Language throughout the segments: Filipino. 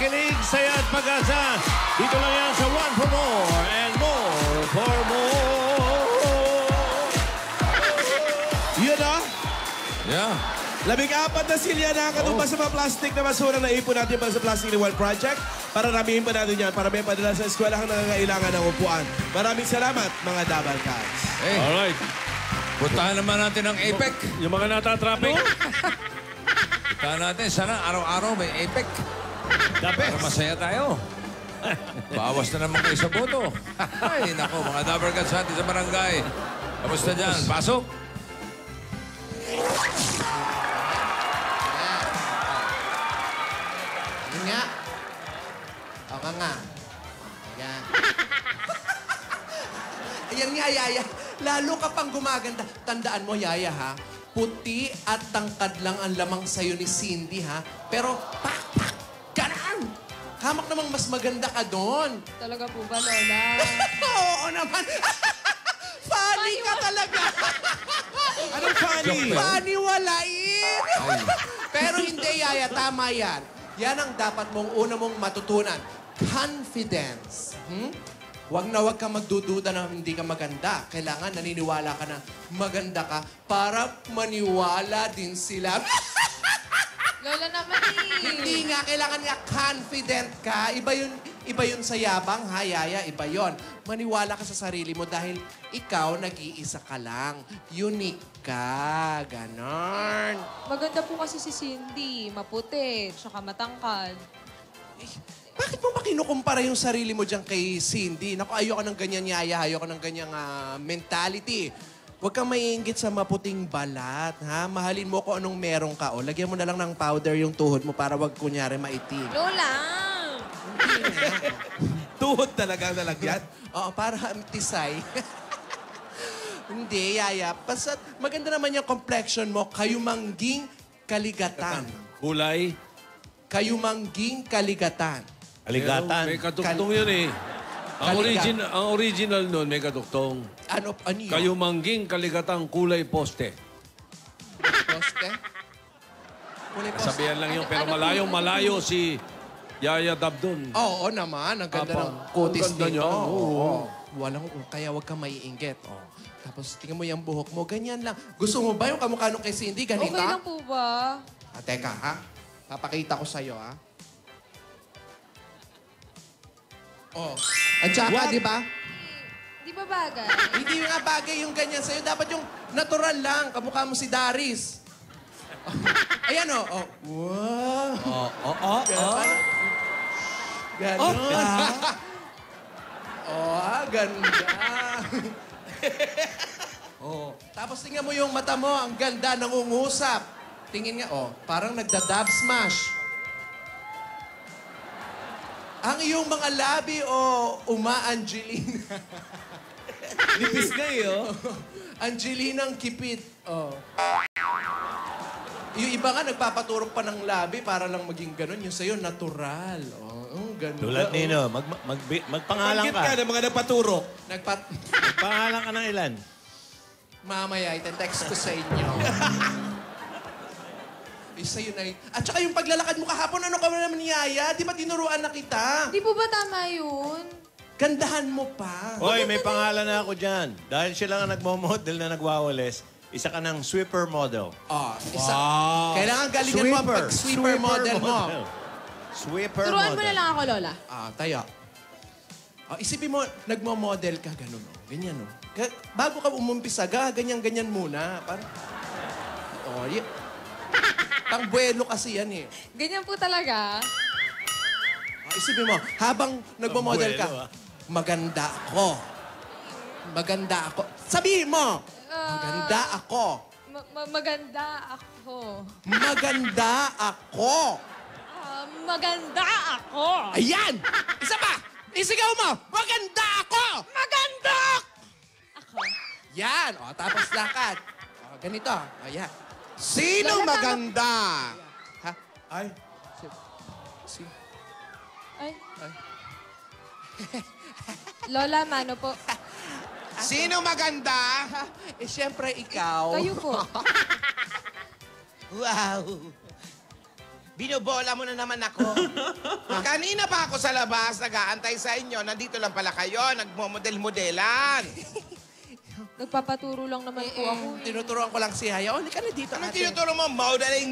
Kilig, saya at pag-asa. Dito lang yan sa One for More and More for More. Yun o. Yeah. 14 na silya na katumbas sa mga plastic na basura na ipon natin para sa Plastic World Project. Para ramihin pa natin yan para may padala sa eskwelahang nangangailangan ng upuan. Maraming salamat, mga Double Cats. Hey, Alright. puntahan naman natin ang APEC. Yung mga natatraffic. Puntahan natin. Sana araw-araw may APEC. The Para best. masaya tayo. Bawas na naman kayo sa boto. Ay, nako, mga Double Cats natin sa barangay. Kamusta dyan? Pasok. Yun nga. O nga. Ayan. Ayan nga, Yaya. Lalo ka pang gumaganda. Tandaan mo, Yaya, ha? Puti at tangkad lang ang lamang sa'yo ni Cindy, ha? Pero, pak! Ganaan! Hamak namang mas maganda ka doon. Talaga po ba, Lola? Oo naman. Funny ka talaga. Anong funny? Funny walain. Pero hindi, Yaya. Tama yan. Yan ang dapat mong una mong matutunan. Confidence. Huwag na huwag ka magdududa na hindi ka maganda. Kailangan naniniwala ka na maganda ka para maniwala din sila. Lola naman eh. Hindi nga, kailangan nga confident ka. Iba yun sa yabang, ha, Yaya? Iba yun. Maniwala ka sa sarili mo dahil ikaw nag-iisa ka lang. Unique ka. Ganon. Maganda po kasi si Cindy. Maputi, tsaka matangkad. Bakit mo ba kinukumpara yung sarili mo dyan kay Cindy? Naku, ayoko ng ganyan, Yaya. Ayoko ng ganyang mentality. Huwag kang maiinggit sa maputing balat, ha? Mahalin mo kung anong meron ka. O, lagyan mo na lang ng powder yung tuhod mo para wag kunyari maitim. Lola! Tuhod talaga ang nalagyan? Oo, para tisay. Hindi, Yaya. Basta maganda naman yung complexion mo. Kayumangging kaligatan. Kulay. Kayumangging kaligatan. Aligatan. May katuktong yun eh. Ang original nun, may katuktong. Ano yun? Kayumangging kaligatang kulay poste. Poste? Kulay poste. Sabihan lang yun, pero malayo si Yaya Dabdon. Oo naman. Ang ganda ng kutis Ang ganda nito. niya. Oo. Kaya wag kang maiinggit. Oh. Tapos tingnan mo yung buhok mo. Ganyan lang. Gusto mo ba yung kamukha nung kay Cindy? Ganito? Okay lang po ba? Teka, ha? Papakita ko sa'yo, ha? Oh. At saka, di ba? Di ba bagay? Hindi nga bagay yung ganyan sa'yo. Dapat yung natural lang. Kamukha mo si Daris. Ayan, oh. Wow. Ganon. Ganda. Tapos tingnan mo yung mata mo. Ang ganda, nangungusap. Tingin nga, parang nagda-dab smash. Ang iyong mga labi, Angelina. Nipis nga eh, oh. Angelinang kipit. Yung iba nga, nagpapaturok pa ng labi para lang maging ganun. Yung sa'yo, natural. Ganda. Tulad nino, magpangalan Banggit ka. ka ng mga nagpaturok. Pangalan ka ng ilan? Mamaya, ite-text ko sa inyo. Isa yun ay... At saka yung paglalakad mo kahapon, ano ka naman niyaya? Di ba tinuruan na kita? Di po ba tama yun? Gandahan mo pa. Hoy, may pangalan na ako dyan. Dahil sila nga nagmo-model na nagwawalis, isa ka ng sweeper model. Isa. Kailangan galingan mo ang pag-sweeper model mo. Sweeper Turuan model. mo na lang ako, Lola. Tayo. Isipin mo, nagmo-model ka, ganun, ganyan, bago ka umumpisa, ganyan-ganyan muna. Parang, pang-buelo kasi yan, eh. Ganyan po talaga. Isipin mo, habang nagmo-model ka, Pang-buelo, maganda ako. Maganda ako. Sabihin mo, maganda ako. Maganda ako. Maganda ako. Maganda ako. Ayan! Isa pa! Isigaw mo! Maganda ako! Maganda ako! Yan! Tapos lakad. Ganito. Ayan. Sino Lola, maganda? Ha? Ay. Ay. Lola, mano po. Sino maganda? Siyempre ikaw. Kayo po. Wow! Binubola mo na naman ako. Kanina pa ako sa labas, nag-aantay sa inyo. Nandito lang pala kayo, nagmomodel-modelan. Nagpapaturo lang naman po ako. Tinuturuan ko lang si Yaya. Oh, ka na dito, Anong ate. tinuturo mo? Modeling?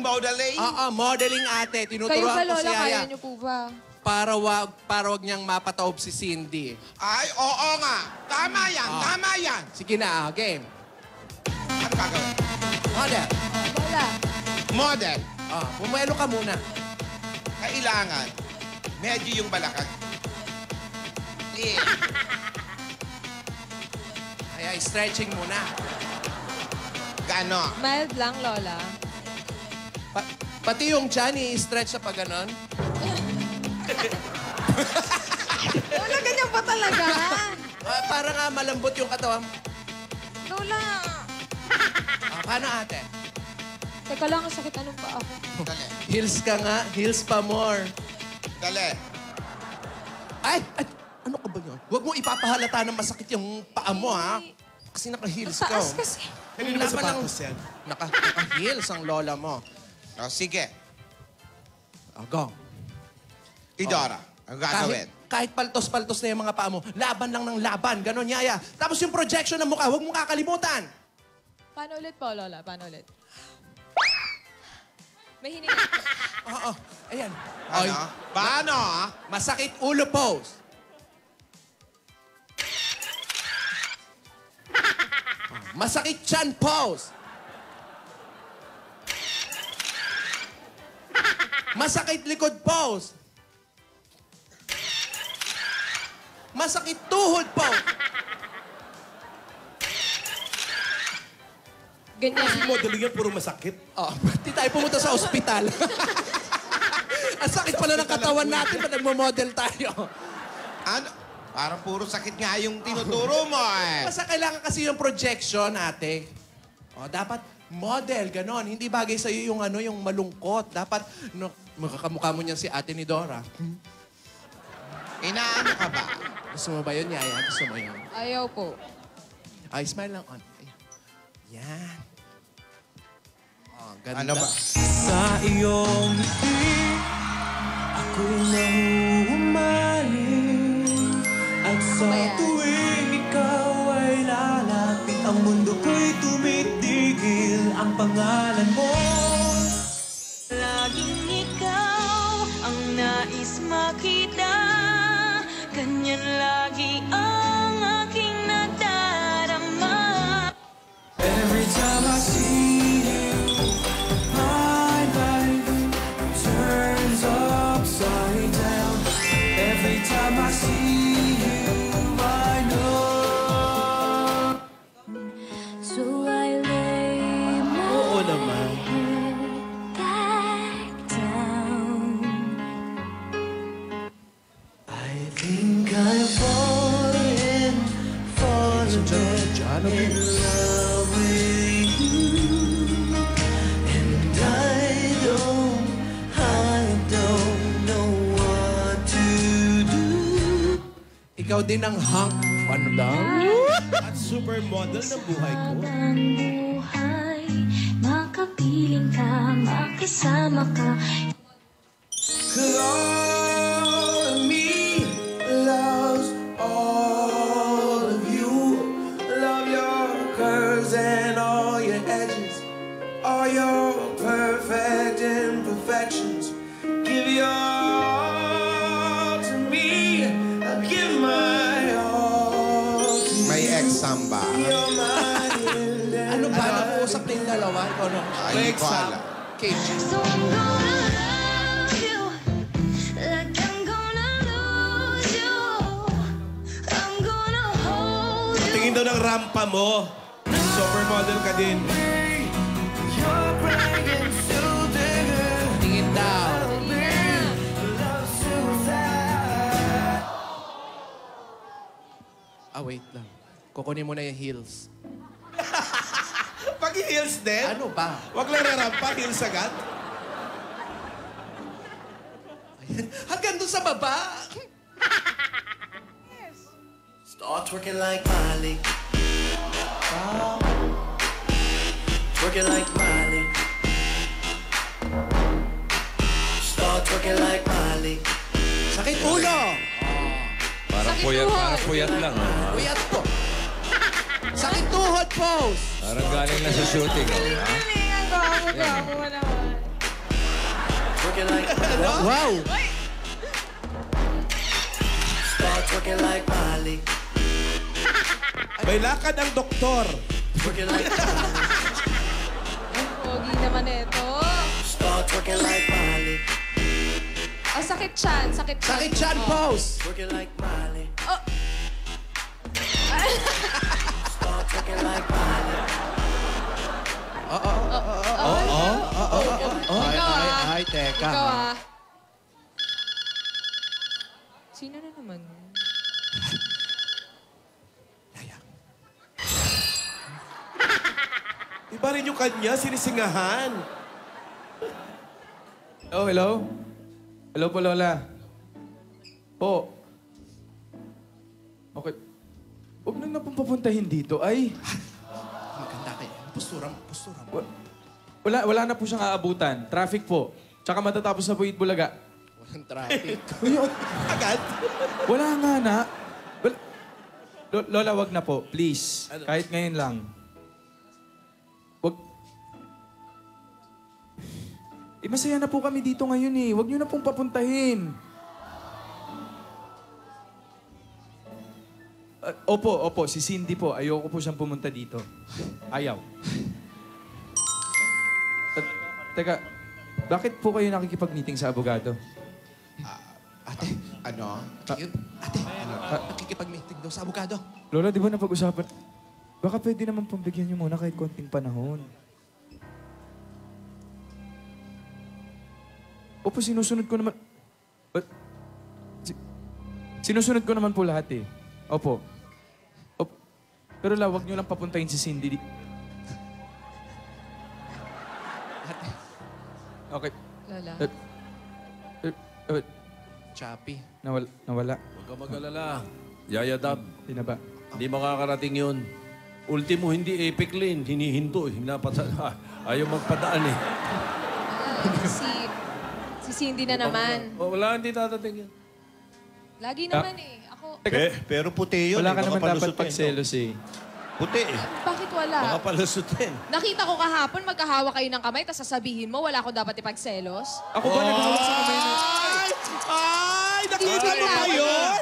Oo, modeling, ate. Kayo Tinuturuan ba, ko si Lola? Yaya. Kaya niyo po ba? Para wag niyang mapataob si Cindy. Ay, oo nga. Tama yan, tama yan. Sige na, game. Ano gagawin? Model. Lola. Model. Pumelo ka muna. Kailangan, medyo yung balakang. Yeah. Kaya stretching muna. Gano? Mild lang, Lola. Pati yung tiyan, i-stretch sa pag ganon. Lola, ganyan pa talaga. Para nga malambot yung katawan. Lola. Paano, ate? Teka lang, ang sakit anong pa ako. Dali. Heels ka nga. Heels pa more. Dali. Ay! Ano ka ba yun? Huwag mo ipapahalata na masakit yung paa mo, ha? Kasi naka-heels ka. Taas kasi. Kanino ba sapatos yan? Naka-heels ang lola mo. O, sige. Go. Idora, ang gagawin. Kahit paltos-paltos na yung mga paa mo, laban lang ng laban. Ganon, Yaya. Tapos yung projection ng mukha, huwag mong kakalimutan. Paano ulit po, Lola? Paano ulit? May hininga. Oo. Ayan. Ano? Paano? Masakit ulo pose. Masakit chan pose. Masakit likod pose. Masakit tuhod pose. Ganyan. Kasi modeling yan, puro masakit. Oh, di tayo pumunta sa ospital. Ang sakit pala ng katawan natin pag nagmo-model tayo. Ano? Parang puro sakit nga yung tinuturo mo eh. Basta kailangan kasi yung projection, ate. O, dapat model, ganon. Hindi bagay sa'yo yung ano, yung malungkot. Dapat, no, makakamukha mo niyan si ate ni Dora. Inaano ka ba? Gusto mo ba yun, Yaya? Gusto mo yun? Ayaw po. Ay, smile lang on. Yan. Oh, ganda. Ano ba? Sa iyong ngiti, ako'y nahuhumaling. At sa tuwing ikaw ay lalapit, ang mundo ko'y tumitigil. Ang pangalan mo, laging ikaw ang nais makita. Ganyan lagi ang aking nadarama. every time I see you, my life turns upside down. Every time I see you, I know. So I lay my Oo naman. head back down. I think I've fallen in love with you, and I don't know what to do. Ikaw din ang hunk. Ano lang? At supermodel ng buhay ko. Habang buhay, makapiling ka, makisama ka. All of me loves all of you. Love your curves and all your edges, all your perfect imperfections. Give your all to me. I'll give my all to May you. ex-samba. You're mine and Ano ba? Nag-uusap na yung dalawa? Ikaw no? Ay, hindi ko alam. KG. So I'm gonna love you like I'm gonna lose you. I'm gonna hold you. Tingin daw ng rampa mo. Supermodel ka din. you're praying to bigger. Tingin daw. Love suicide. Wait lang. Kukunin mo na yung heels. Pag heels din? Ano ba? Wag lang rampa, heels agad. Hanggang doon sa baba. Start twerking like Miley. Twerking like Miley. Sakit ulo. Parang Sakit puyat, tuhod. parang puyat lang. Oh. Uyat po. Sakit tuhod pose. Parang galing lang sa shooting. Oh. Ha? Galingan ko mo naman. Twerking like Wow. start twerking like Miley. May lakad ang doktor. Twerking like Pogi naman ito. start twerking like Miley. Oh, sakit chan, sakit chan. Sakit chan pose. Twerking like Miley. Oh. Start twerking like Miley. Ikaw ah. Ay, teka. Ikaw ah. Sino na naman? Iba rin yung kanya, sinisingahan. Oh, hello? Hello po, Lola. Po. Okay. Huwag nang na pong papuntahin dito, ay. Maganda kayo. Postura mo. Wala na po siyang aabutan. Traffic po. Tsaka matatapos na po Itbulaga. Walang traffic. Agad? Wala nga na. Lola, wag na po. Please. Kahit ngayon lang. Wag. Masaya na po kami dito ngayon eh. Wag niyo na pong papuntahin. Opo. Si Cindy po. Ayoko po siyang pumunta dito. Ayaw. Teka, bakit po kayo nakikipag-meeting sa abogado? Ate, ano? Nakikipag-meeting daw sa abogado. Lola, di ba napag-usapan? Baka pwede naman pambigyan niyo muna kahit konting panahon. Opo, sinusunod ko naman... Sinusunod ko naman po lahat eh. Opo. Pero la, wag niyo lang papuntahin si Cindy. Okay. Lola. Choppy. Nawala. Huwag ka mag-alala. Yaya Dab, Di na ba? hindi makakarating yun. Ultimo, hindi epic lane. Hinihinto. Ayaw magpadaan eh. Si Cindy na naman. Wala, hindi tatating yan. Lagi naman eh. Ako, Pero puti yun. Wala ka Baka naman dapat palusutin, pagselos eh. Puti eh. bakit wala? Baka palusutin. Nakita ko kahapon, magkahawa kayo ng kamay, tapos sasabihin mo, wala ako dapat ipagselos. Ako ba naghawak sa kamay niyo? Ay! Nakita mo Hindi ba na. yun?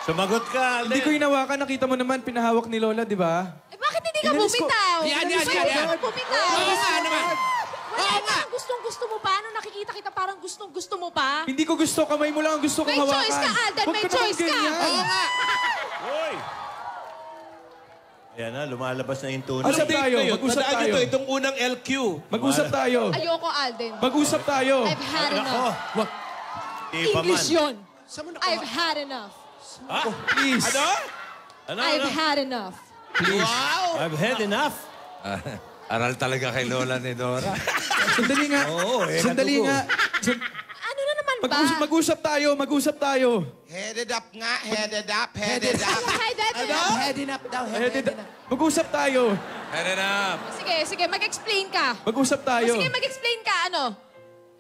Sumagot ka, Alden. Hindi ko hinawakan. Nakita mo naman, pinahawak ni Lola, di ba? Eh, bakit hindi ka Inalis ko. bumitaw? Yan. Bakit bumitaw? Oo nga naman. Wala na. Gustong-gusto mo pa? Ano nakikita kita parang gustong-gusto mo pa? Hindi ko gusto. Kamay mo lang ang gusto kong May hawakan. choice ka, Alden. Huwag May naman choice ka. ganyan. Oo nga. Hoy! Ayan na, lumalabas na yung tunay. Ano Usap date tayo, na yun? mag-usap Tandaan tayo. nyo to, itong unang LQ. Mag-usap tayo. Ayoko, Alden. Mag-usap tayo. I've had Ako. enough. Di pa man. English yun. Saan mo I've had enough. Please. Ano? I've had enough. I've had enough. Aral talaga kay Lola ni Dora. Sandali nga. Oo, Sandali natugo. nga. Ano na naman ba? Mag-usap tayo. Mag-usap tayo. Headed up nga, headed up, headed up. Ano? Heading up daw. Heading up. Mag-usap tayo. Head it up. Sige, mag-explain ka. Mag-usap tayo. Sige, mag-explain ka. Ano?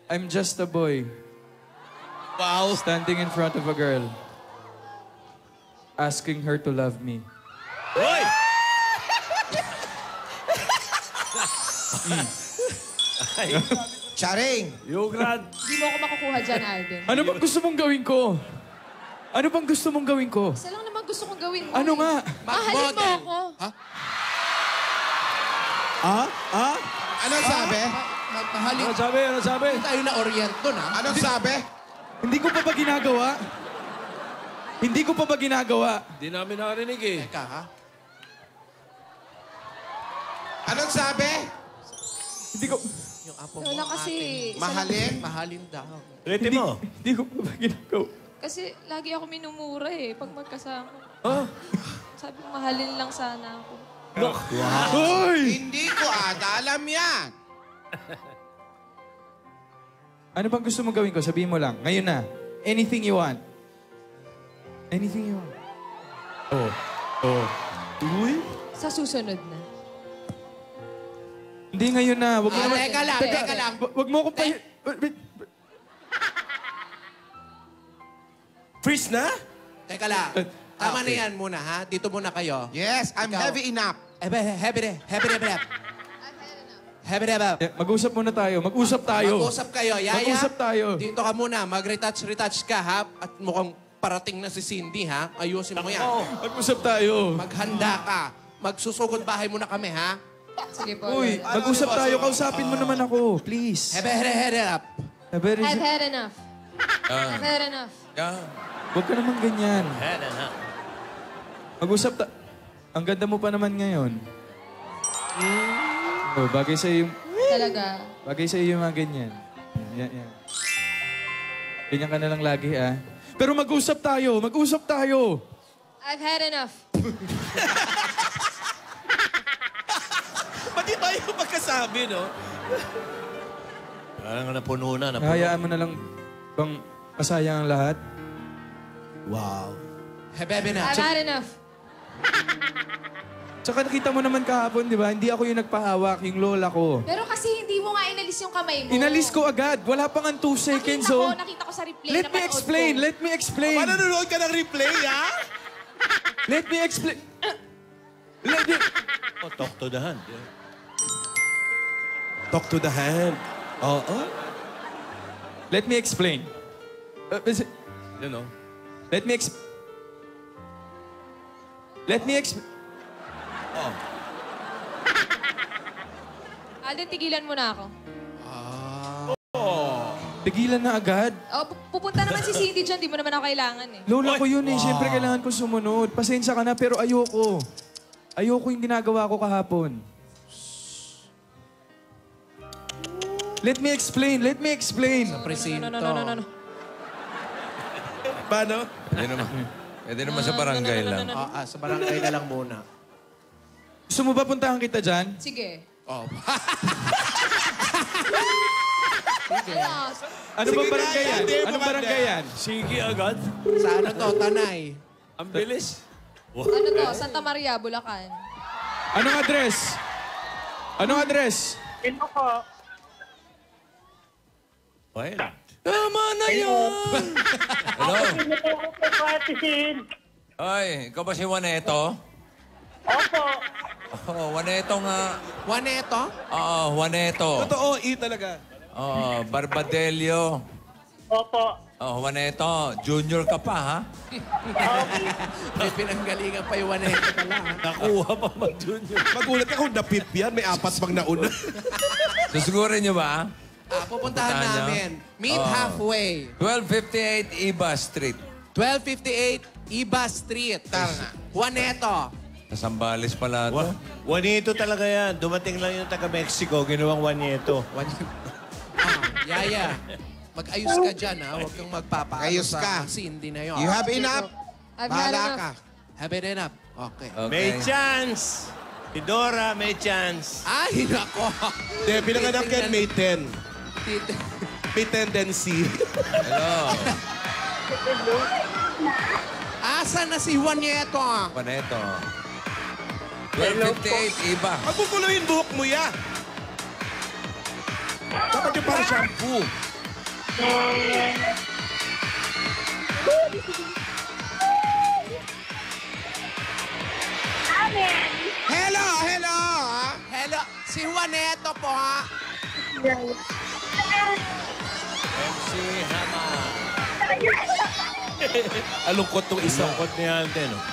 I'm just a boy. Wow. Standing in front of a girl. Asking her to love me. Hoy! Charing! You grad. Hindi mo ako makukuha dyan, Alden. Ano bang gusto mong gawin ko? Ano bang gusto mong gawin ko? Isa lang naman gusto kong gawin mo. Ano eh. nga? Mahalin mo Mag-model. ako. Anong sabi? Mahalin. Ano sabi? Ano sabi? Tayo na orient doon, ha? Anong sabi? Hindi ko pa ba ginagawa? Hindi ko pa ba ginagawa? Hindi namin narinig eh. Teka, ha? Anong sabi? Hindi ko... Yung apo mo, Lola, kasi... ate. isa lang- Mahalin? Mahalin daw. Ulitin mo. Hindi ko pa ba ginagawa? Kasi lagi ako minumura eh, pag magkasama. Ah? Sabi ko, mahalin lang sana ako. Hoy! Hindi ko ata alam yan. Ano bang gusto mong gawin ko? Sabihin mo lang. Ngayon na. Anything you want. Anything you want. Uy? Sa susunod na. Hindi ngayon na. Wag mo naman... Teka lang. Wag mo akong pa... Freeze na? Teka lang. Tama na yan muna, ha? Dito muna kayo. Yes, I'm Ikaw. heavy enough. Mag-usap muna tayo. Mag-usap tayo. Mag-usap kayo. Yaya, Mag-usap tayo. dito ka muna. Mag-retouch ka, ha? At mukhang parating na si Cindy, ha? Ayusin mo yan. Mag-usap tayo. Maghanda ka. Magsusugod bahay muna kami, ha? Sige po. Uy, mag-usap tayo. Kausapin mo naman ako. Please. Head up. I've had enough. I've had enough. Yeah. Huwag ka naman ganyan. Had enough. Mag-usap Ang ganda mo pa naman ngayon. Oh, bagay sa'yo yung... Talaga. Bagay sa'yo yung mga ganyan. Yan. Ganyan ka na lang lagi, ah. Pero mag-usap tayo. Mag-usap tayo. I've had enough. Pati tayo magkasabi, no? Parang napuno na. Hayaan mo na lang bang masayang ang lahat? Wow. Have I've had enough. Tsaka nakita mo naman kahapon, di ba? Hindi ako yung nagpahawak, yung lola ko. Pero kasi hindi mo nga inalis yung kamay mo. Inalis ko agad. Wala pa nga 2 seconds, oh. Nakita ko sa replay. Let me explain. Let me explain. Nanonood ka ng replay, ha? Let me explain. Let me... Oh, talk to the hand. Talk to the hand. Oo. Let me explain. You know. Let me explain. Alden, tigilan mo na ako. Tigilan na agad. Oh, pupunta naman si Cindy dyan. Di mo naman ako kailangan eh. Lola ko yun eh. Siyempre kailangan ko sumunod. Pasensya ka na pero ayoko. Ayoko yung ginagawa ko kahapon. Let me explain. Let me explain. Presinto. No. Paano? Pwede naman sa barangay lang. Sa barangay na lang muna. Gusto mo ba puntahan kita dyan? Sige. Oh. Ano bang barangay yan? Anong barangay yan? Sige agad. Sa ano to, Tanay? Ang bilis. Ano to? Santa Maria, Bulacan. Anong address? Anong address? Well, Tama na yan! Hello? Patisin. Ay, ikaw ba si Juaneto? Opo. Oo, Juaneto nga. Juaneto? Oo, Juaneto. Totoo, talaga. Oo, Barbadelio. Opo. Oo, Juaneto. Junior ka pa, ha? May pinanggalingan pa yung Juaneto pala. nakuha pa mag-junior. Magulat ka kung napip yan. May 4 pang nauna. Susugurin niyo ba? Pupuntahan Puntahan niyo? namin. Meet halfway. 1258 Iba Street. 1258 Iba Street. Juaneto. Sa Sambales pala ito. Juanito talaga yan. Dumating lang yung taga-Mexico. Ginawang Juanito. Yaya, mag-ayos ka dyan, ha? Huwag kang magpapaano Ayos sa ka. Cindy na yun. You have enough? I've had Bahala enough. ka. Have it enough. Okay. May chance. Si Dora, may chance. Ay, nako. Hindi, pinanganak yan May 10. May tendency. Hello. Asa na si Juaneto? Juaneto. 1258 Iba. Magpupuloyin buhok mo yan. Dapat yung parang shampoo. Hello! Hello, si Juaneto po, ha? MC Hama. Alungkot tong isa. Isangkot ni Alden. Oh.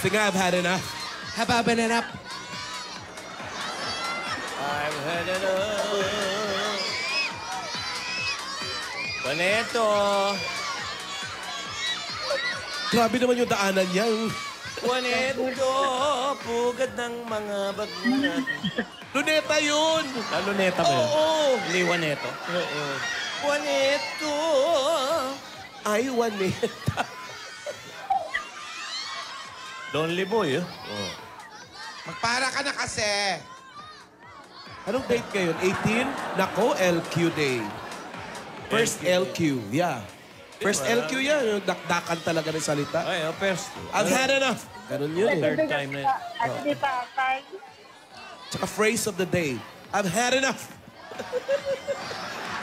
Sige, I've had enough. Have it enough. I've had enough. Juaneto. Grabe naman yung daanan niya. Juaneto. Pugad ng mga bagunan. Luneta yun! Luneta ba yun? Oo! Hindi Juaneto. Oo. Juaneto. Ay, Juaneta. Lonely boy, eh? Magpara ka na kasi. Anong date kayo? 18? Nako, LQ day. First LQ, yeah. First LQ yan. Yung dakdakan talaga ng salita. Ay, first. I've had enough. Ganun yun eh. Third time na yun. At di tatay. Tsaka phrase of the day. I've had enough.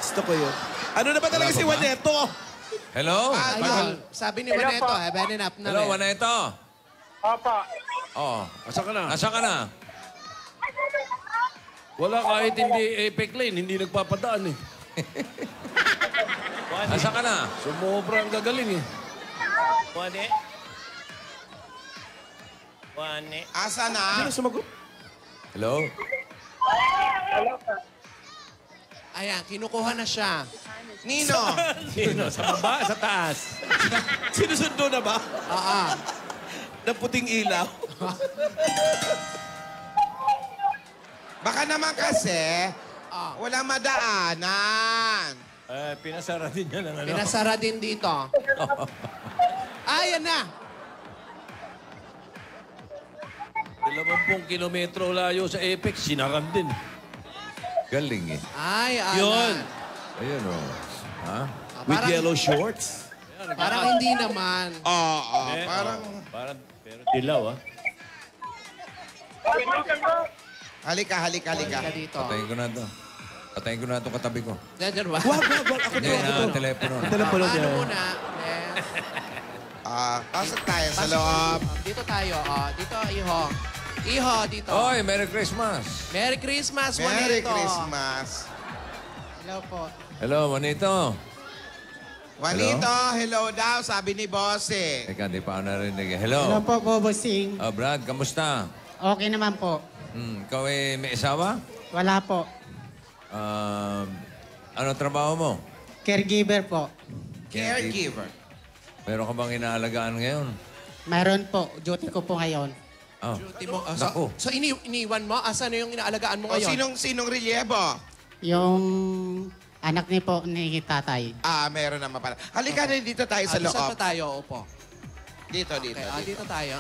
Gusto ko yun. Ano na ba talaga si Juaneto? Hello? Ayun, sabi ni Hello Juaneto, po. have enough na Hello, rin. Juanito. Opo. Oh, Asa ka na? nasa ka na? Wala kahit hindi Epic Lane, hindi nagpapadaan eh. Nasa ka na? Sumobra ang gagaling eh. Wane? Wane? Asa Hindi na? na sumagot. Hello? Ayan, kinukuha na siya. Nino? Sino? Sa baba, sa taas. Sinusundo na ba? Ng puting ilaw. Baka naman kasi, walang madaanan. Pinasara din yan ang ano. Pinasara din dito. Ayan na. 20 kilometro layo sa Apex, sinaran din. Galing eh. Ay, ayan. Yun. Ayun oh. Ha? With Parang- yellow shorts. Parang hindi naman. Oo, parang... Parang, pero dilaw ah. Halika. Ka dito. Patayin ko na to. Patayin ko na to katabi ko. Diyan ba? Wag. Ako Hindi na, telepono. Telepono Paano niya. muna? Yes. Pasok tayo sa loob. Dito tayo. Dito, Iho. Iho, dito. Oy, Merry Christmas. Merry Christmas, Merry Juanito. Christmas. Hello po. Hello, Juanito. Juanito, hello daw, sabi ni Bossing. Teka, di pa ako narinig. Hello. po, Bobosing. Oh, Brad, kamusta? Okay naman po. Ikaw ay may asawa? Wala po. Ano trabaho mo? Caregiver po. Caregiver. Meron ka bang inaalagaan ngayon? Mayroon po. Duty ko po ngayon. Oh. Duty mo. Naku. So, iniwan mo? Asan na yung inaalagaan mo O, ngayon? sinong relyebo? Yung anak ni po ni tatay. Meron naman pala. Halika na dito tayo sa loob. Saan pa tayo? Opo. Dito. Okay, dito tayo.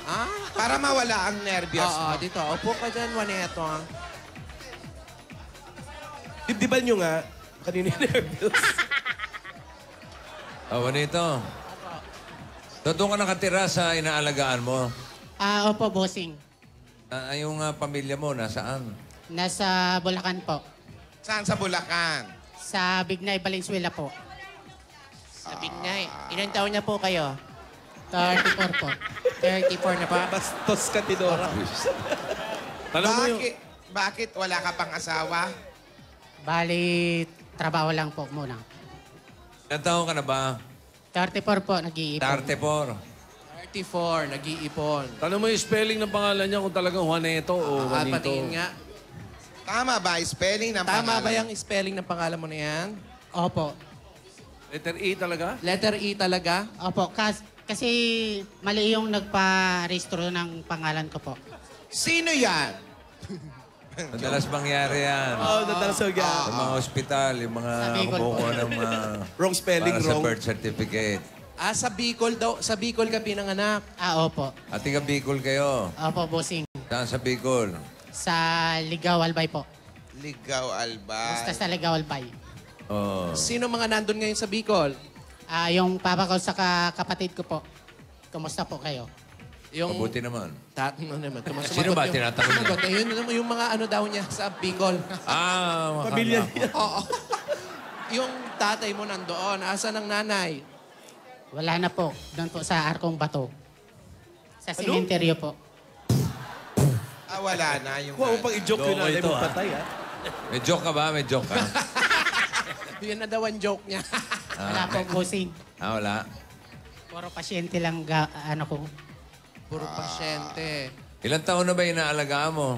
Para mawala ang nervyos mo. Dito. Opo ka dyan, Juaneto. Dibdiban nyo nga. Kanina yung nervous. Oh, Juanito. So, doon ka nakatira sa inaalagaan mo? Opo, Bossing. Yung pamilya mo, nasaan? Nasa Bulacan po. Saan sa Bulacan? Sa Bignay, Valenzuela po. Sa Bignay. Ilan taon na po kayo? 34 po. 34 na pa. Bastos ka, Tidora. Bakit wala ka pang asawa? Bali, trabaho lang po muna. Ilan taon ka na ba? 34 po, nag-iipon. 34. 34, nag-iipon. Tanong mo yung spelling ng pangalan niya kung talagang Juaneto o Juanito. Patingin nga. Tama ba? Spelling ng Tama pangalan? ba yung spelling ng pangalan mo na yan? Opo. Letter E talaga? Letter E talaga? Opo, kasi mali yung nagpa-restro ng pangalan ko po. Sino yan? Madalas mangyari yan. Nadalas sa Sa mga ospital, yung mga Sa Bicol po. kumukuha ng Wrong spelling, para sa wrong. birth certificate. Sa Bicol daw. Sa Bicol ka pinanganak. Opo. At taga Bicol kayo. Opo, Bossing. Saan sa Bicol? Sa Ligaw, Albay po. Ligaw Albay. Basta sa Ligaw, Albay. Oh. Sino mga nandun ngayon sa Bicol? Yung papa ko sa kapatid ko po. Kumusta po kayo? Yung... Mabuti naman. Ano naman? Sino ba tinatanong niya? Sumagot. Ayun, yung mga ano daw niya sa Bicol. Pamilya makakala ko. niya. Oo. Yung tatay mo nandoon. Asan ang nanay? Wala na po. Doon po sa Arkong Bato. Sa sementeryo po. Wala na yung... Huwag mo pang i-joke yun Loko na ito, mong patay, ha? May joke ka ba? May joke ka? Yan na daw ang joke niya. Wala po, Bossing. Wala. Puro pasyente lang ano ko. Puro pasyente. Ilan taon na ba inaalagaan mo?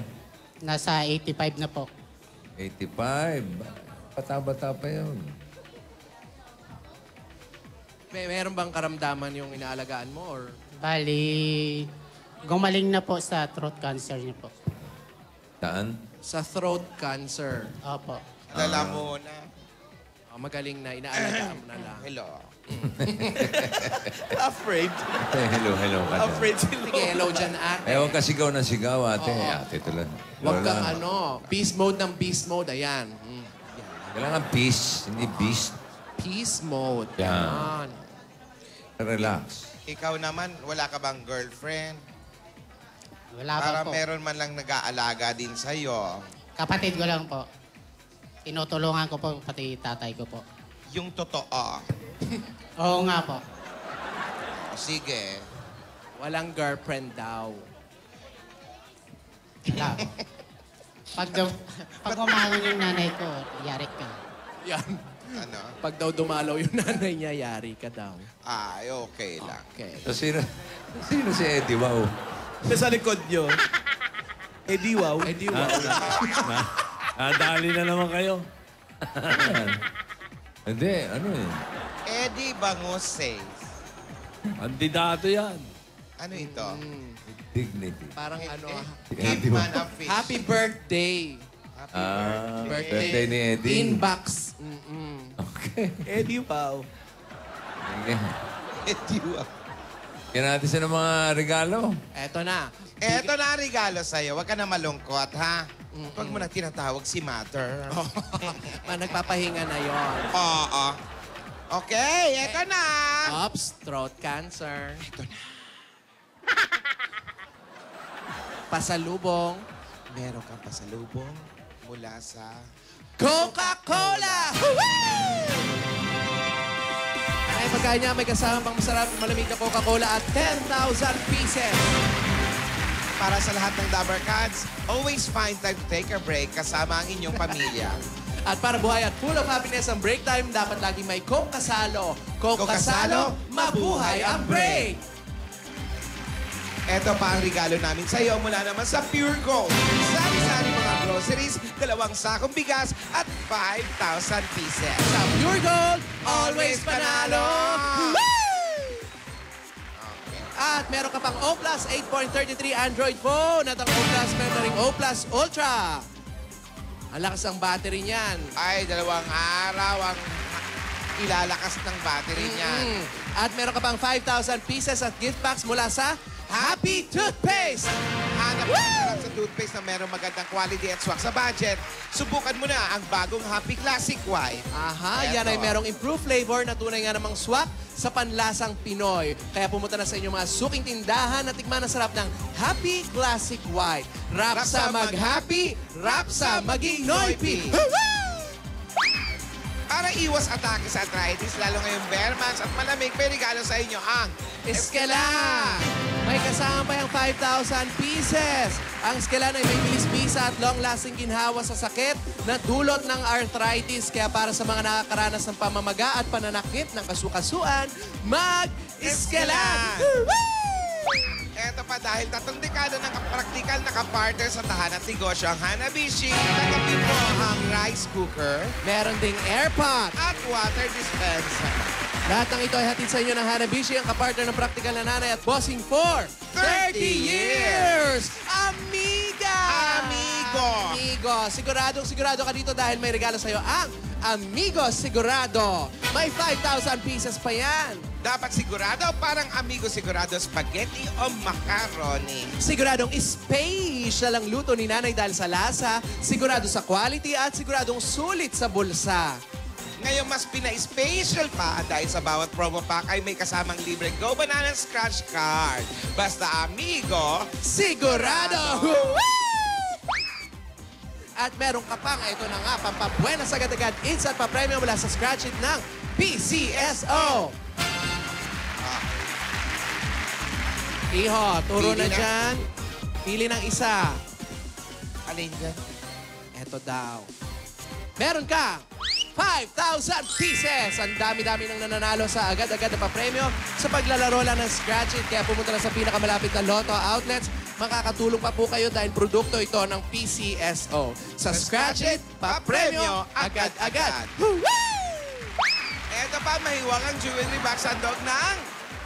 Nasa 85 na po. 85. Bata-bata pa yun. Meron bang karamdaman yung inaalagaan mo or... Bali, gumaling na po sa throat cancer niya po. Saan? Sa throat cancer. Opo. Alala mo na. Magaling na. Inaalagaan mo na lang. Hello. Afraid. Hello ka dyan. Afraid sila. Sige, hello dyan, ate. Huwag ka sigaw ng sigaw, ate. Ate tuloy. Huwag kang beast mode ng beast mode. Ayan. Kailangan peace, hindi beast. Peace mode. Yan. Relax. Ikaw naman, wala ka bang girlfriend? Wala Para pa po. meron man lang nag-aalaga din sa'yo. Kapatid ko lang po. Tinutulungan ko po, pati tatay ko po. Yung totoo. Oo nga po. O, sige. Walang girlfriend daw. Wala po. Pag umangon yung nanay ko, yari ka. Yan. Ano? Pag daw dumalaw yung nanay niya, yari ka daw. Ay, okay lang. Okay. So, sino si Eddie? Wow. Sa likod nyo. Eh, di wow. Eh, di wow. Dali na naman kayo. Hindi, ano eh. Eddie Bangoses. Kandidato yan. Ano ito? Dignity. Parang ano, Give man a fish. happy birthday. Birthday ni Eddie. Inbox. Okay. Eddie wow. Sige. Eddie wow. Kaya natin siya ng mga regalo. Eto na. Eto na ang regalo sa'yo. Huwag ka na malungkot, ha? Huwag mo na tinatawag si Mother. Nagpapahinga na yon. Oo. Okay, eto na. Oops, throat cancer. Eto na. Pasalubong. Meron kang pasalubong mula sa... Coca-Cola! Ay, pagkain niya may kasamang pang masarap, malamig na Coca-Cola at 10,000 pieces. Para sa lahat ng Dabber Cats, always find time to take a break kasama ang inyong pamilya. At para buhay at full of happiness ang break time, dapat lagi may Coke Kasalo. Coke Kasalo, mabuhay ang break! Ito pa ang regalo namin sa iyo mula naman sa Pure Gold. Sari-sari mga groceries, 2 sakong bigas at 5,000 pieces. Sa Pure Gold, always panalo! At meron ka pang O Plus 8.33 Android phone at ang O Plus meron na ring O Plus Ultra. Ang lakas ng battery niyan. Ay, 2 araw ang ilalakas ng battery niyan. At meron ka pang 5,000 pieces at gift packs mula sa Happy Toothpaste! Hanap ka sa toothpaste na merong magandang quality at swak sa budget. Subukan mo na ang bagong Happy Classic White. Aha, Eto. yan ay merong improved flavor na tunay nga namang swak sa panlasang Pinoy. Kaya pumunta na sa inyong mga suking tindahan at tikman ang sarap ng Happy Classic White. Rap sa mag-happy, rap sa maging Noypi. Para iwas atake sa arthritis, lalo ngayong bare months at malamig, may regalo sa inyo ang Eskelan! May kasama pa yung 5,000 pieces. Ang Eskelan ay may bilis-bisa at long-lasting ginhawa sa sakit na dulot ng arthritis. Kaya para sa mga nakakaranas ng pamamaga at pananakit ng kasukasuan, mag-Eskelan! Eto pa dahil 3 dekada ng praktikal na kapartner sa tahanan at negosyo ang Hanabishi. Tanggapin mo ang rice cooker. Meron ding airpot. At water dispenser. Lahat ng ito ay hatid sa inyo ng Hanabishi, ang kapartner ng praktikal na nanay at bossing for 30 years! Amiga! Amigo! Amigo! Sigurado ka dito dahil may regalo sa'yo ang Amigo Sigurado. May 5,000 pieces pa yan. Dapat sigurado, parang Amigo Sigurado spaghetti o macaroni. Siguradong special ang luto ni nanay dahil sa lasa, sigurado sa quality at siguradong sulit sa bulsa. Ngayon, mas pina-special pa dahil sa bawat promo pack ay may kasamang libreng Go Banana Scratch Card. Basta Amigo, sigurado! At meron ka pang, ito na nga, pampabuenas agad-agad instant pa-premium mula sa Scratch It ng PCSO. Iho, turo na dyan. Pili ng isa. Alin dyan? Eto daw. Meron ka 5,000 pieces! Ang dami-dami nang nananalo sa agad-agad na pa-premyo sa paglalaro lang ng Scratch It. Kaya pumunta na sa pinakamalapit na Lotto outlets. Makakatulong pa po kayo dahil produkto ito ng PCSO. Sa Scratch It, pa-premyo agad-agad. Eto pa, mahiwag ang jewelry box handog ng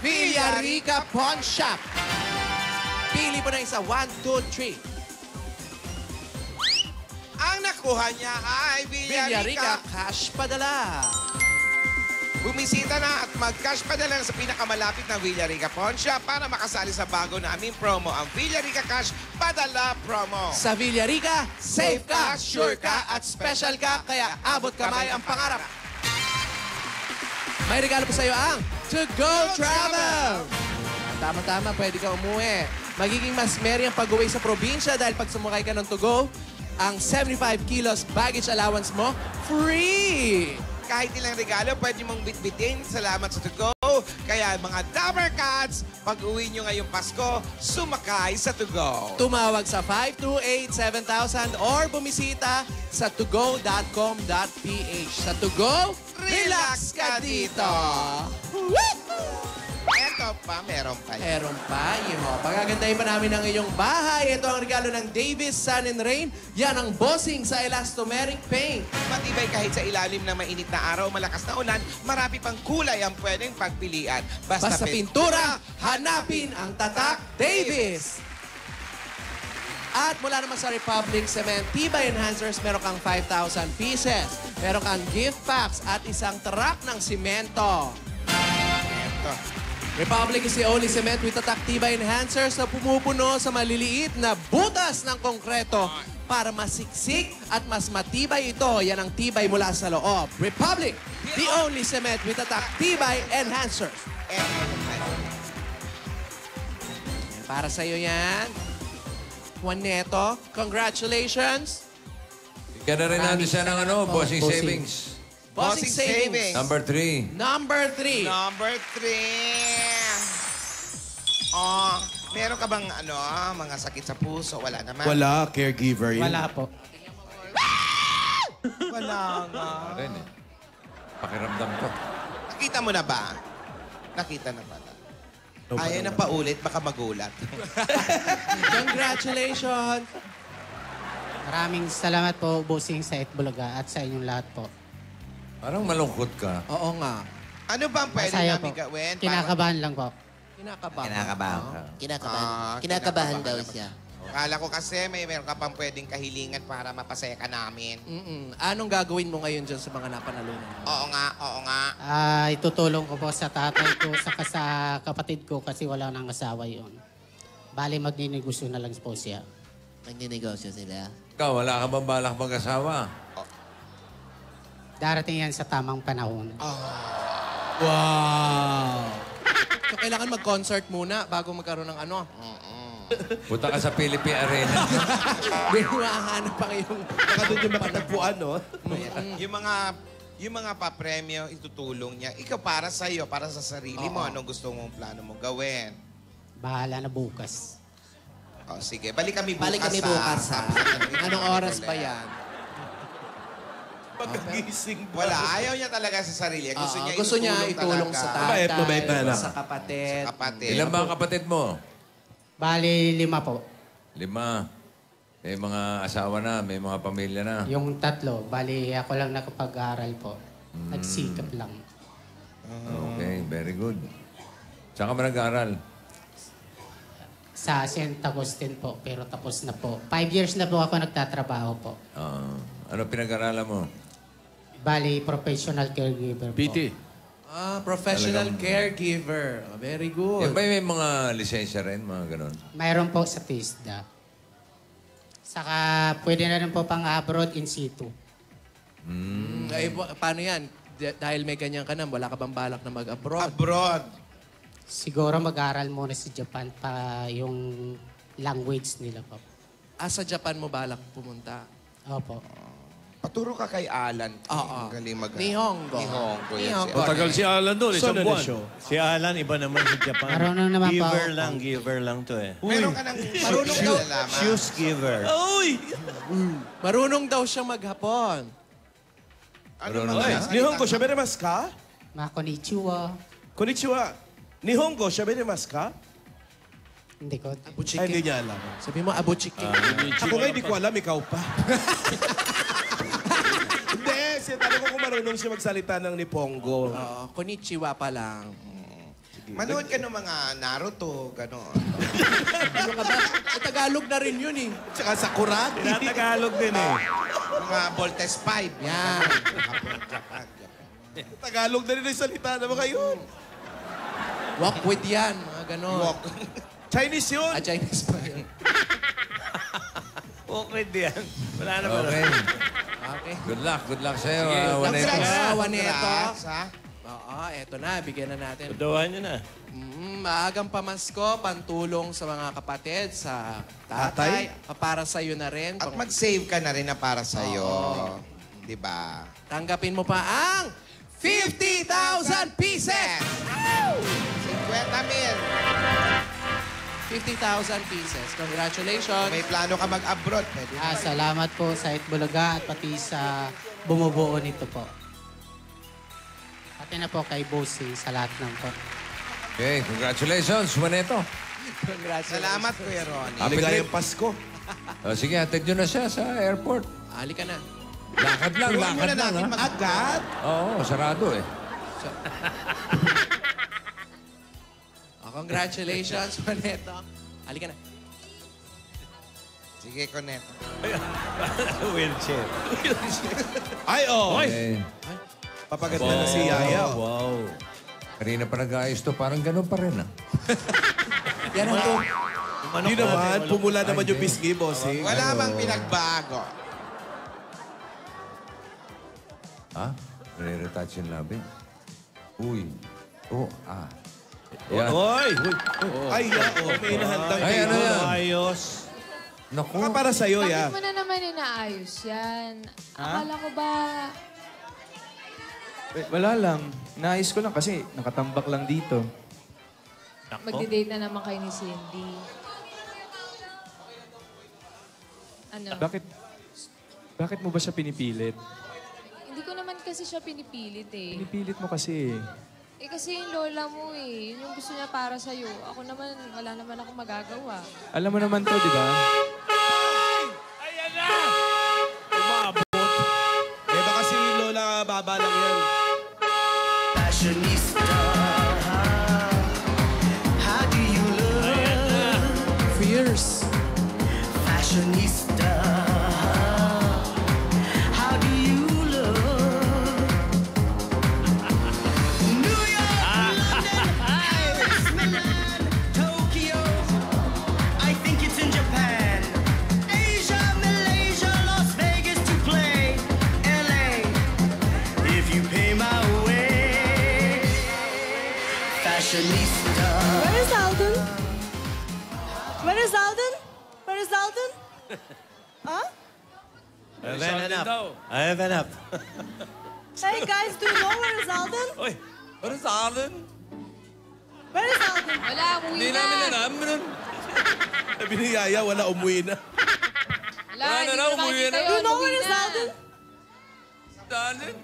Villarica Pawn Shop. Pili mo na isa. 1, 2, 3. Ang nakuha niya ay Villarica Cash Padala. Bumisita na at mag-cash padala sa pinakamalapit na Villarica Pawn Shop para makasali sa bago naming promo, ang Villarica Cash Padala Promo. Sa Villarica, safe ka, sure ka, at special ka, kaya abot kamay ang pangarap. May regalo po sa iyo ang To Go Travel. Tama-tama, pwede ka umuwi. Magiging mas merry ang pag-uwi sa probinsya dahil pag sumakay ka ng To Go, ang 75 kilos baggage allowance mo, free! kahit ilang regalo, pwede mong bitbitin. Salamat sa To Go. Kaya mga Dapper Cats, pag-uwi nyo ngayong Pasko, sumakay sa To Go. Tumawag sa 528-7000 or bumisita sa togo.com.ph. Sa To Go, relax ka dito! Eto pa, meron pa. Meron pa, pagagandahin pa namin ang iyong bahay. Ito ang regalo ng Davis Sun and Rain. Yan ang bossing sa elastomeric paint. Matibay kahit sa ilalim ng mainit na araw, malakas na ulan, marami pang kulay ang pwedeng pagpilian. Basta pintura, hanapin ang tatak Davis. At mula naman sa Republic Cement, Tibay Enhancers, meron kang 5,000 pieces. Meron kang gift packs at isang truck ng simento. Republic is the only cement with tatak Tibay Enhancers na pumupuno sa maliliit na butas ng konkreto para masiksik at mas matibay ito. Yan ang tibay mula sa loob. Republic, the only cement with tatak Tibay Enhancers. Para sa'yo yan. Juaneto, congratulations. Bigyan na rin natin siya ng bossing savings. Bossing savings. Number 3. Number 3. Number 3. Oh, meron ka bang mga sakit sa puso? Wala naman. Wala, caregiver yun. Wala po. Wala nga. Rin eh. Pakiramdam ko. Nakita mo na ba? Nakita na ba? Ayaw na paulit, baka magulat. Congratulations. Maraming salamat po, bossing sa Itbulaga at sa inyong lahat po. Parang malungkot ka. Oo nga. Ano ba ang pwede Masaya namin po. gawin? Kinakabahan lang po. Kinakabahan. Kinakabahan daw siya. Akala ko kasi meron ka pang pwedeng kahilingan para mapasaya ka namin. Anong gagawin mo ngayon dyan sa mga napanalunan mo? Oo nga. Itutulong ko po sa tatay ko saka sa kapatid ko kasi wala nang asawa yun. Bali, magninegosyo na lang po siya. Magninegosyo sila? Ikaw, wala ka bang balak mag-asawa? Darating yan sa tamang panahon. Wow! So, kailangan mag-concert muna bago magkaroon ng Punta ka sa Philippine Arena. Binahanap pa yung... Baka doon yung makatagpuan, no? yung mga papremyo, itutulong niya. Ikaw para sa iyo, para sa sarili mo, anong gusto mong plano mo gawin? Bahala na bukas. Oh, sige, balik kami bukas. Anong oras ba yan? Pagkagising Wala, ayaw niya talaga sa sarili. Gusto niya itulong sa tatay, sa kapatid. Ilan ba ang kapatid mo? Bali, 5 po. 5. May mga asawa na, may mga pamilya na. Yung 3, bali ako lang nakapag-aaral po. Nagsikap lang. Okay, very good. Saan ka ba nag-aaral? Sa St. Agustin po, pero tapos na po. 5 years na po ako nagtatrabaho po. Ano pinag-aralan mo? Bali, professional caregiver po. PT. Professional caregiver. Very good. Yan ba may mga lisensya rin, mga ganon? Mayroon po sa TISDA. Saka pwede na rin po pang abroad in situ. Paano yan? Dahil may ganyan ka na, wala ka bang balak na mag-abroad? Abroad. Siguro mag-aral muna sa Japan pa yung language nila po. Sa Japan mo balak pumunta? Opo. Paturo ka kay Alan. Galing Nihongo. Matagal si Alan doon, isang buwan. Si Alan, iba naman sa Japan. Marunong naman po. Giver lang to eh. Meron ka ng Shoes giver. Uy! Marunong daw siya maghapon. Nihongo, shaberimasu ka? Konnichiwa. Konnichiwa. Nihongo, shaberimasu ka? Hindi ko. Abuchiki. Ay, hindi niya alam. Sabi mo, abuchiki. Ako nga hindi ko alam, ikaw pa. Hindi, tanong ko kung marunong siya magsalita ng Nipongo. Konnichiwa pa lang. Manood ka ng mga Naruto, gano'n. Ano ka ba? Tagalog na rin yun eh. Tsaka Sakura. Tagalog din eh. Mga Voltes 5. Yan. Tagalog na rin ang salita na mga yun. Walk with yan, mga gano'n. Walk. Chinese yun. Chinese pa yun. Okay din. Wala na ba? Okay. Good luck sa'yo, Juaneto. Juaneto. Eto na, bigyan na natin. Tuduhan nyo na. Maagang pamasko, pantulong sa mga kapatid, sa tatay. Para sa'yo na rin. At mag-save ka na rin na para sa'yo. di ba? Tanggapin mo pa ang 50,000 pieces! 50,000. 50,000 pieces. Congratulations. May plano ka mag-abroad. Pwede na. Salamat po sa Itbulaga at pati sa bumubuo nito po. Pati na po kay Bossing sa lahat ng po. Okay, congratulations, Juanito. Salamat, Kuya Ronnie. Maligayang Pasko. Sige, hatid nyo na siya sa airport. Halika na. Lakad lang, Turuan lakad muna lang, natin ha? agad. Oo, sarado eh. Congratulations, Juanito. Halika na. Sige, Connect. Wheelchair. Ay, oh. Okay. Papaganda na si Yaya. Wow. Kanina pa nag-ayos to, parang ganun pa rin, ah. Yan ang to. Hindi naman, pumula naman yung bisgi, bossing. Wala mang pinagbago. Ha? Nire-retouch yung labi. Uy. Oh, ah. Oy! Ay, oh, may inahandang Ay, ano yan? Ayos. Naku. Baka para sa'yo, Bakit ya. mo na naman inaayos yan? Akala ko ba... Wala lang. Naayos ko lang kasi nakatambak lang dito. Magdi-date na naman kayo ni Cindy. Ano? Bakit mo ba siya pinipilit? Hindi ko naman kasi siya pinipilit eh. Pinipilit mo kasi eh. Eh kasi yung lola mo eh. Yun yung gusto niya para sa'yo. Ako naman, wala naman akong magagawa. Alam mo naman to, di ba? Ayan na! Umabot. Eh, baka si Lola baba lang yan. Fashionista, how do you look? Fierce. Fashionista, how do you look? New York, London, Paris, Milan, Tokyo, I think it's in Japan. Asia, Malaysia, Las Vegas to play. LA, if you pay my way. Fashionista. Where is Alden? Where is Alden? Where is Alden? Huh? I have enough. I have enough. Hey guys, do you know where is Alden? Oy, what is Alden? Where is Alden? Wala, umuwi Hindi na. namin alam. Sabi ni Yaya, wala umuwi na. Wala, Wala hindi na, ko umuwi nakikita na. yun. Do you know Umuwi where is na. Alden? Alden?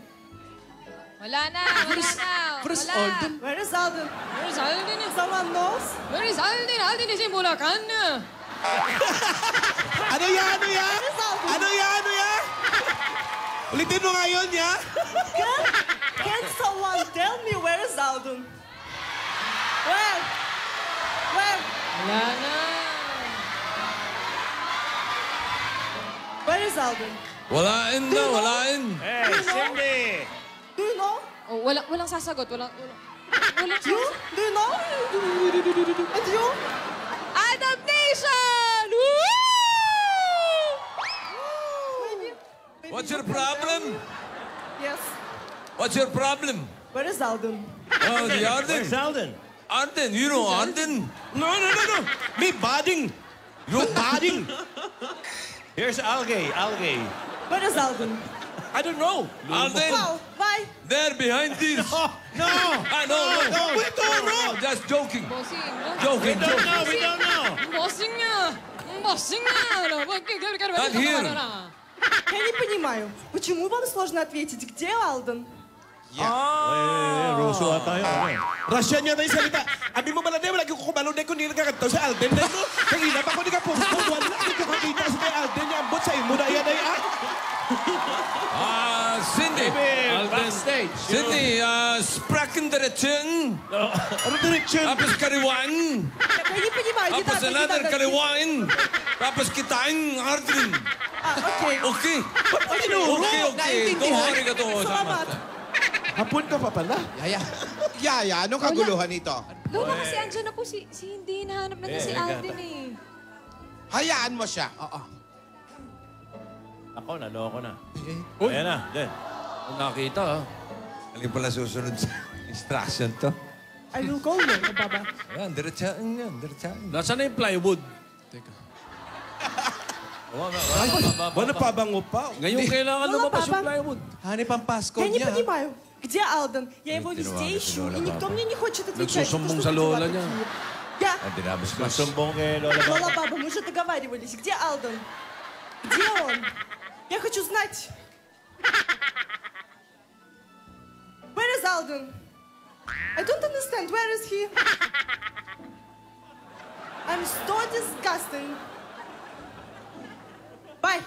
Wala na, wala na. Where's Wala. Alden? Where is Alden? Where is Alden? Someone knows? Where is Alden? Alden is in Bulacan. Ano ya? Ano ya? Ano ya? Ano ya? Ulitin mo nga yun, ya? Can someone tell me where is Alden? Where? Where? Wala na. Where is Alden? Walain na, walain. Hey, Cindy! Do you know? Oh, walang sasagot. Walang You? sasagot. Do you know? And you? Adaptation! Woo! What's your problem? Yes. What's your problem? Where is Alden? Oh, the Arden. Where's Alden? Arden, you know Arden? No, no, no, no. Me bading. You bading. Here's Algae. Algae. Where is Alden? I don't know. Arden, Wow, bye. there behind this. No. Ah, no, no. Wait, no. Just joking. Bossing. Joking, Don't joking. know, we don't know. Bossing nga. Bossing nga. Not here. Я не понимаю, почему вам сложно ответить, где Алден? Roso ata yun. Russian yata yung salita. Abi mo malade, wala ko kumalo na kung nilagakanta sa Alden na ito. Kanina pa ko ni Kapungko, wala ko kakita sa kay Alden niya. Ambot sa imo na yan ay Cindy. Backstage. Cindy, spraken direction. Ano direction? Tapos kariwan. Я не понимаю, не Tapos так, не another так. kariwain. Tapos kitain Arden. Окей. Okay. Tinuro. Okay. Don't worry ka to. Salamat. Hapon ka pa pala. Yaya. Yaya, anong kaguluhan nito? Lola, kasi andyan na po si hindi. Nahanap na niya si Alden eh. Hayaan mo siya. Ako, naloko na. Ayan na. Then. Kung nakita, Alin pala susunod sa instruction to? I will call you, Baba. Ayan, diretsaan yan, diretsaan. Nasaan na yung plywood? O Ano pabango pa? Ngayon kailangan Wala lumabas pa, yung plywood. Hanip ang passcode Я не niya. понимаю, где Алдан? Я его везде ищу, и никто мне не хочет отвечать. Nagsusumbong Что sa за lola дела niya. такие? Я... Sumbong kay Lola Baba. Lola Baba, мы же договаривались. Где Алдан? Где он? Я хочу знать. Where is Alden? I don't understand. Where is he? I'm so disgusting. Bye.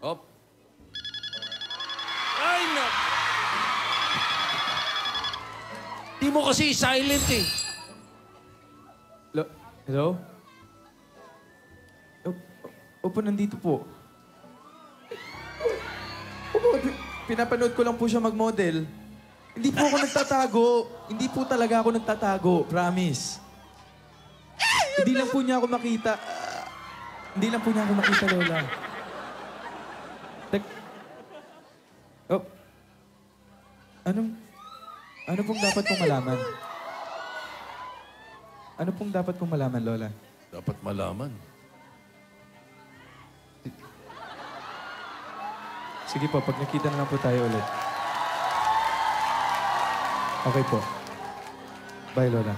Oh. Ay, no! Di mo kasi silent eh. Hello? Opo, nandito po. Opo, pinapanood ko lang po siya mag-model. Hindi po ako nagtatago. Hindi po talaga ako nagtatago. Promise. Hindi lang po niya ako makita. Hindi lang po niya ako makita, Lola. Oh. Ano pong dapat kong malaman? Ano pong dapat kong malaman, Lola? Dapat malaman. Sige po, pag nakita na lang po tayo ulit. Okay po. Bye, Lola.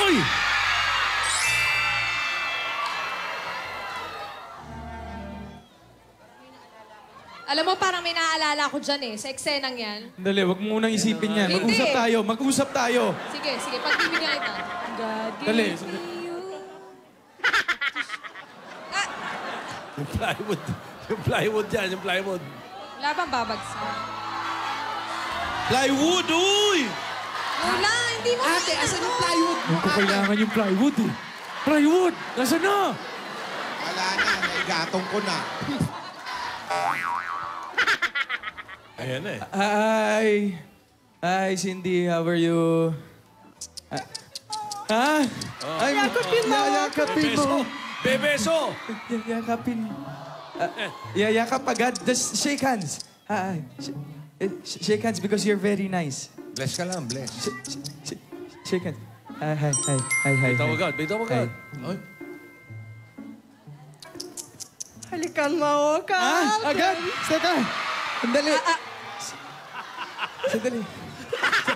Uy! Alam mo, parang may naaalala ko dyan eh, sa eksenang yan. Dali, wag mo munang isipin yan. Hindi. Mag-usap tayo, mag-usap tayo. Sige, pagbibigyan kita. God Dali. gave me you. Yung plywood. Yung plywood yan, yung plywood. Wala bang babagsak? Plywood, uy! Wala, hindi mo. Ate, asan yung plywood mo? Hindi ko kailangan yung plywood eh. Plywood! Nasaan na? Wala na, naigatong ko na. Ayan na eh. Hi, Cindy. How are you? Ha? Ay, Yakapin mo. Yakapin mo. Bebeso! Yakapin. Yakap agad. Just shake hands. Shake hands because you're very nice. Bless ka lang, bless. Shake hands. Hi. Bitaw agad, bitaw agad. Ay. Halikan mo ako, Alden. Agad? Seka. Sandali. Sandali.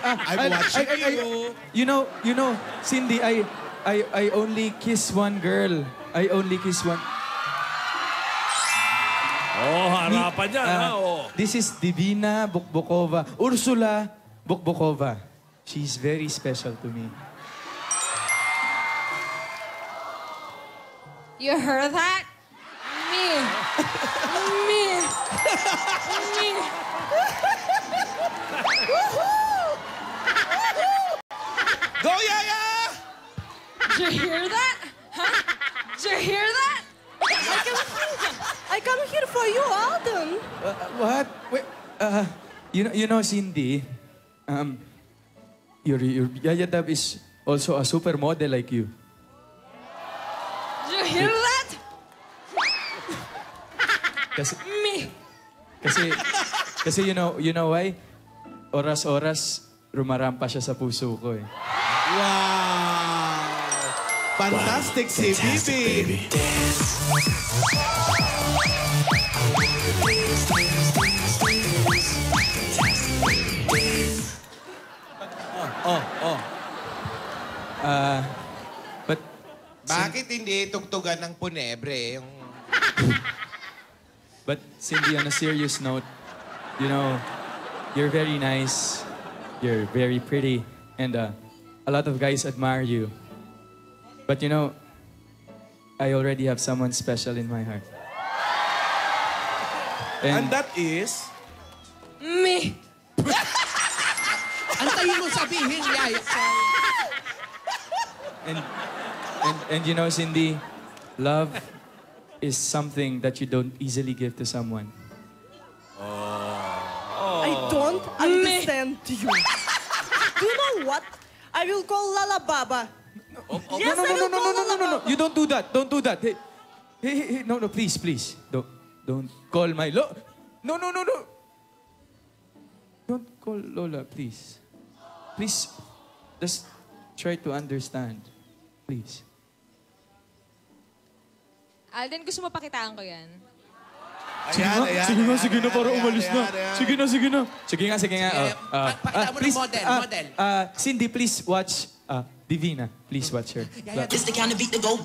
I'm watching you. You know, Cindy, I only kiss one girl. I only kiss one. Oh, harapan yan, ha? Oh. This is Divina Bukbukova. Ursula Bukbukova. She's very special to me. You heard that? Me. Go, Yaya! Did you hear that? Huh? Did you hear that? I come here for you, Alden. What? Wait. You know, Cindy. Your Yaya Dab is also a supermodel like you. Did you hear that? Me. Kasi you know why? Oras-oras rumarampa siya sa puso ko eh. Wow! Fantastic si Bibi. But Bakit hindi tugtugan ng Punebre? Yung... But Cindy, on a serious note, you know, you're very nice, you're very pretty, and a lot of guys admire you. But you know, I already have someone special in my heart. And that is... Me. Antayin mo sabihin, Yaya. And you know, Cindy, love is something that you don't easily give to someone. I don't understand you. Do you know what? I will call Lala Baba. Yes, I will call Lola Baba. You don't do that. Don't do that. Hey, no, please. Don't call my No. Don't call Lola, please. Please, just try to understand. Please. Alden, gusto mo pakitaan ko yan? Sige na, para umalis na. Sige na. Sige nga. Pakita mo ng model. Cindy, please watch Divina. Please watch her. This the kind of beat to go.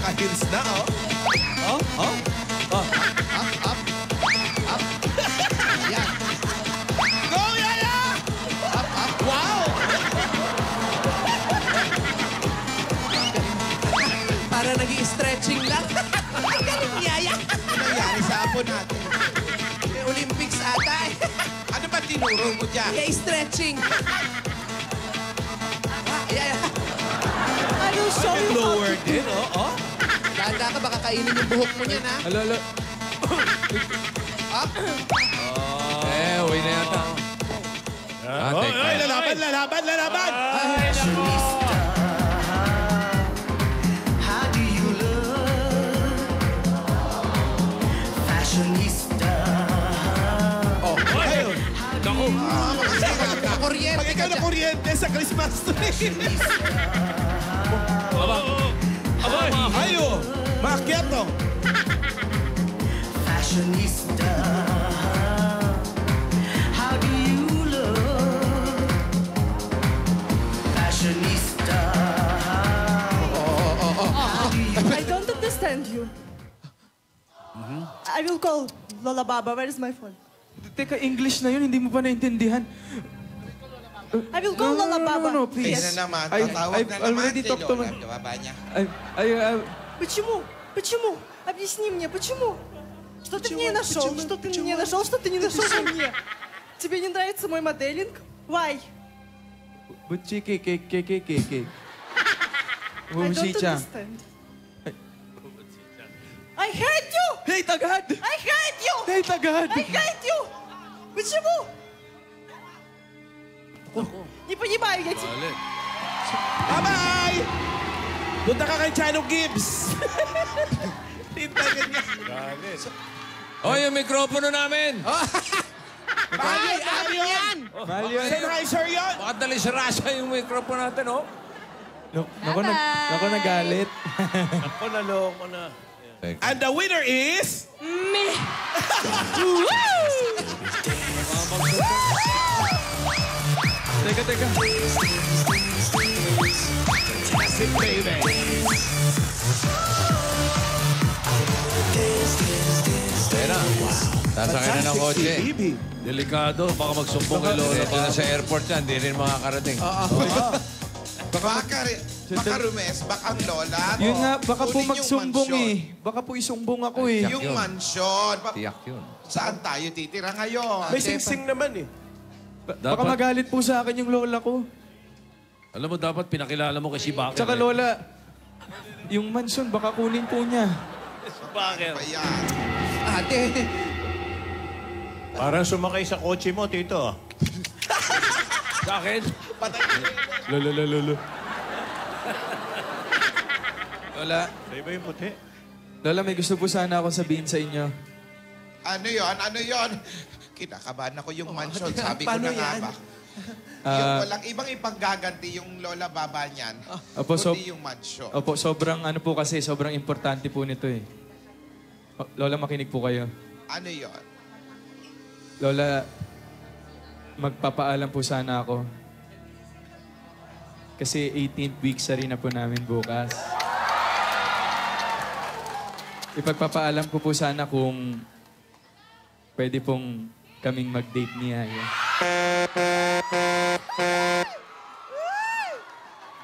Naka-heels na, Yan. Go, Yaya! Wow! Para nag-i-stretching lang. Galing Yaya. Ano nangyari sa apo natin? May Olympics ata eh. Ano ba tinuro mo dyan? Kaya stretching. Yaya. I will show you how Lower to din, Danda ka, baka kainin yung buhok mo niyan, ha? Alo. Up. Uwi na yata. Lalaban! How do you look? Fashionista. Ayun. Kuryente Pag ka ikaw na dyan. kuryente sa Christmas tree. Ayo! Maakyat to. Fashionista. How do you look? Fashionista. I don't understand you. I will call Lola Baba. Where is my phone? Teka, English na yun. Hindi mo pa naintindihan. I will call Lola Baba. No, please. Kaya na naman, I've tatawag na naman already si talked to Lola. my... Baba niya. Почему? Почему? Объясни мне, почему? Что ты мне нашел? Что ты мне нашел? Что ты не нашел во мне? Тебе не нравится мой моделинг? Why? Butchiki, cake. I don't Buchicha. understand. I hate you! Hate agad! I hate you! Hate agad! I hate you! Почему? Не понимаю я тебя. Bye-bye! Punta ka kay Chino Gibbs. Tintagan niya. Yung mikropono namin. Ay, amin yan! Sennheiser yun! Baka dali sa rasa yung mikropono natin, Naku, nagalit. Ako, naloko na. And the winner is... Me! Teka. Classic baby. Ayan na. Sasakay na ng kotse. Delikado, baka magsumbong kay Lola. Dito na sa airport yan, hindi rin makakarating. Baka Rumes, baka ang Lola. Yun nga, baka po Kunin yung magsumbong mansyon. Baka po isumbong ako eh. Yung mansyon. Tiyak yun. Saan tayo titira ngayon? May sing-sing naman eh. Baka magalit po sa akin yung lola ko. Alam mo, dapat pinakilala mo kay si Bakit. Tsaka lola, yung mansion, baka kunin po niya. Bakit? Ayan. Ate. Parang sumakay sa kotse mo, Tito. Sa akin? Lolo. Lola, Sa iba yung puti. Lola, may gusto po sana akong sabihin sa inyo. Ano yon? Kinakabahan ako yung mansion. Sabi ko Paano na nga yan? ba? Yung walang ibang ipaggaganti yung Lola Baba niyan. Opo, Kundi yung mansion. Opo, sobrang sobrang importante po nito eh. Lola, makinig po kayo. Ano yon? Lola, magpapaalam po sana ako. Kasi 18th week sa rin na po namin bukas. Ipagpapaalam ko po sana kung pwede pong kaming mag-date ni Yaya.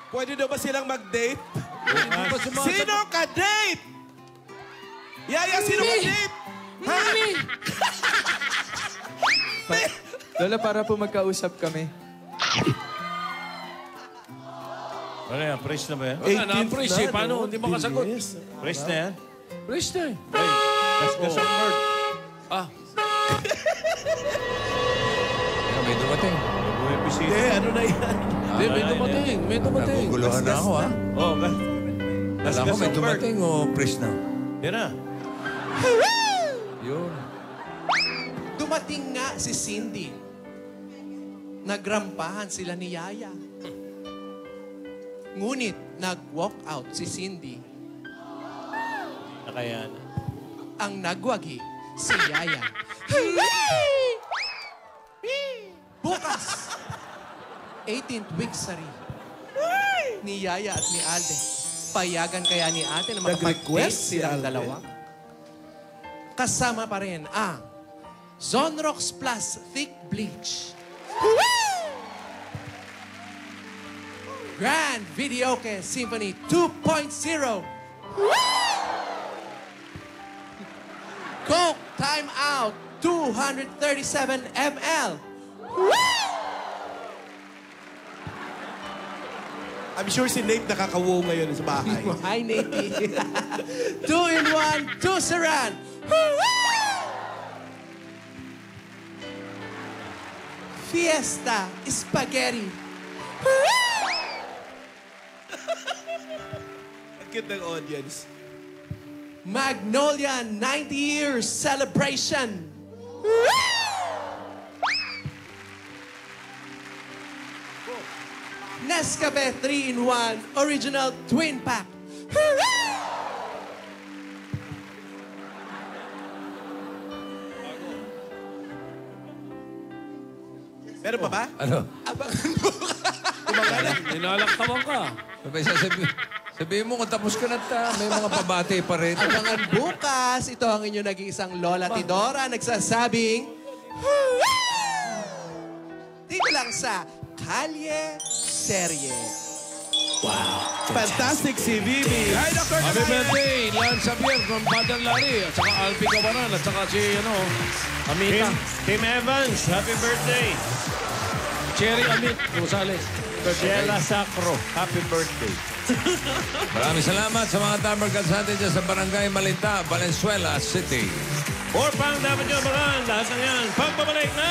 Pwede daw ba silang mag-date? Sino ka-date? Yaya, sino ka-date? Ha? Lola, para po magkausap kami. Ano yan? Praise na ba yan? 18th Wala na, praise na, eh. Paano? no? Hindi makasagot. Yes. Praise na yan. Praise na eh. Gasgasang bird. Ah. May dumating. Hindi, ano na yan? Hindi, may dumating. May dumating. Naguguluhan na ako, ha? Oo, Alam ko, may dumating o fresh na? Yan na. Yun. Dumating nga si Cindy. Nagrampahan sila ni Yaya. Ngunit, nag-walk out si Cindy. Nakayan. Ang nagwagi, si Yaya. Bukas, 18th week sari ni Yaya at ni Alden. Payagan kaya ni ate na makapag-date Nag-request si silang Alden. dalawa? Kasama pa rin ang Zonrox Plus Thick Bleach. Grand Videoke Symphony 2.0. Coke Time Out 237 ml. I'm sure si Nate nakakawo ngayon sa bahay. Hi, Nate. 2-in-1, 2 Saran. Fiesta Spaghetti. Ang cute ng audience. Magnolia 90 Years Celebration. Nescafe 3-in-1 Original Twin Pack. Meron pa ba? Ano? Abangan mo Ninalaktawan ka. Sabihin mo kung tapos ka na may mga pabati pa rin. Abangan bukas. Ito ang inyong nag-iisang Lola Tidora nagsasabing, dito lang sa Kalye Serye. Fantastic si Vivi. Hi, Dr. Happy birthday, Lan Xavier from Padang Lari. At saka Alfie Gawaran. At saka si, Amita. Tim Evans, happy birthday. Cherry Amit Rosales. Bella Sacro, happy birthday. Maraming salamat sa mga Tamargats natin dyan sa Barangay Malinta, Valenzuela City. Or pang dapat nyo abangan, lahat ng yan, pagbabalik na